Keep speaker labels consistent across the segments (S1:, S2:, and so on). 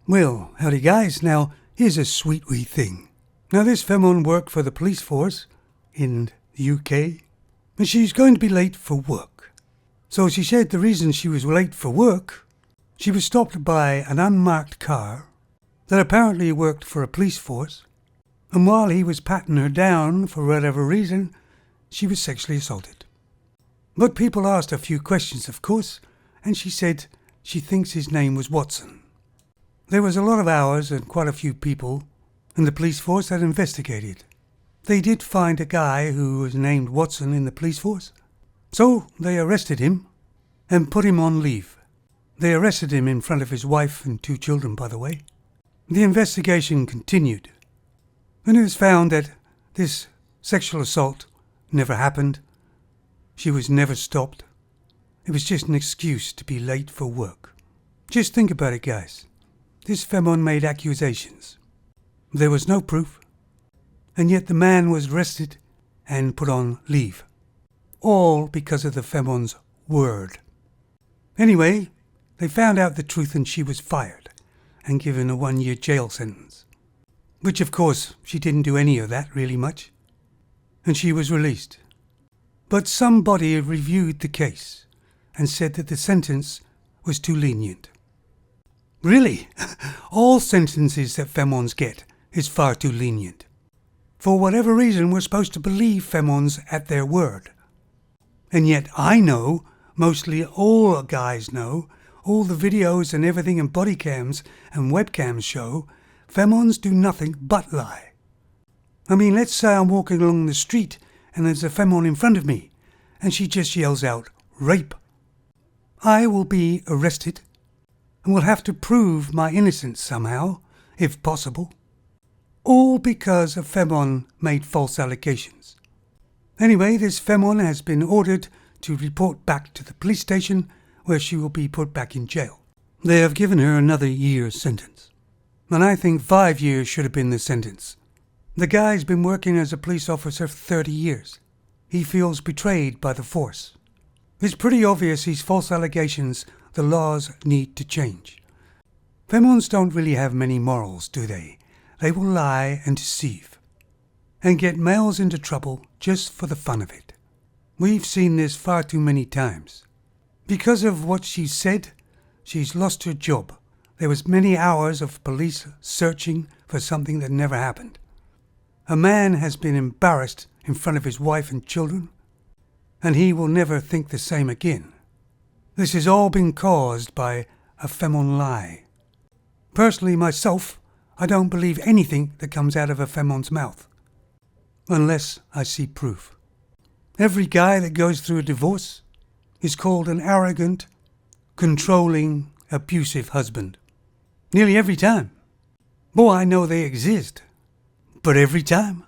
S1: Well, howdy guys. Now, here's a sweet wee thing. Now, this femon worked for the police force in the UK, and she's going to be late for work. So she said the reason she was late for work, she was stopped by an unmarked car that apparently worked for a police force, and while he was patting her down for whatever reason, she was sexually assaulted. But people asked a few questions, of course, and she said she thinks his name was Watson. There was a lot of hours and quite a few people in the police force that investigated. They did find a guy who was named Watson in the police force, so they arrested him and put him on leave. They arrested him in front of his wife and 2 children, by the way. The investigation continued, and it was found that this sexual assault never happened. She was never stopped. It was just an excuse to be late for work. Just think about it, guys. This femon made accusations. There was no proof, and yet the man was arrested and put on leave. All because of the femon's word. Anyway, they found out the truth and she was fired and given a 1-year jail sentence. Which, of course, she didn't do any of that really much. And she was released. But somebody reviewed the case and said that the sentence was too lenient. Really? All sentences that femons get is far too lenient. For whatever reason, we're supposed to believe femons at their word. And yet I know, mostly all guys know, all the videos and everything and body cams and webcams show, femons do nothing but lie. I mean, let's say I'm walking along the street and there's a femon in front of me and she just yells out, rape. I will be arrested and will have to prove my innocence somehow, if possible. All because a femon made false allegations. Anyway, this femon has been ordered to report back to the police station where she will be put back in jail. They have given her another year's sentence. And I think 5 years should have been the sentence. The guy's been working as a police officer for 30 years. He feels betrayed by the force. It's pretty obvious these false allegations, the laws need to change. Femons don't really have many morals, do they? They will lie and deceive, and get males into trouble just for the fun of it. We've seen this far too many times. Because of what she said, she's lost her job. There was many hours of police searching for something that never happened. A man has been embarrassed in front of his wife and children, and he will never think the same again. This has all been caused by a femon lie. Personally, myself, I don't believe anything that comes out of a femon's mouth, unless I see proof. Every guy that goes through a divorce is called an arrogant, controlling, abusive husband. Nearly every time. Boy, I know they exist, but every time.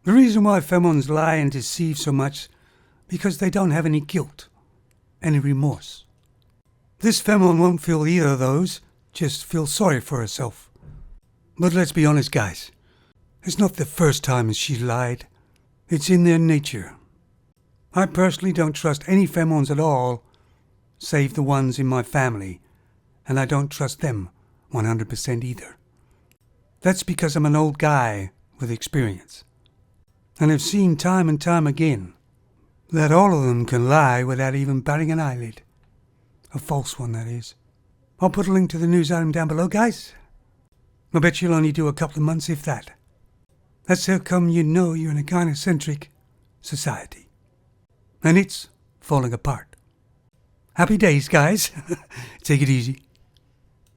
S1: The reason why femons lie and deceive so much, because they don't have any guilt, any remorse. This femon won't feel either of those, just feel sorry for herself. But let's be honest, guys. It's not the first time she lied. It's in their nature. I personally don't trust any femons at all, save the ones in my family, and I don't trust them 100% either. That's because I'm an old guy with experience, and I've seen time and time again that all of them can lie without even batting an eyelid. A false one, that is. I'll put a link to the news item down below, guys. I bet you'll only do a couple of months, if that. That's how come you know you're in a gynocentric society. And it's falling apart. Happy days, guys. Take it easy.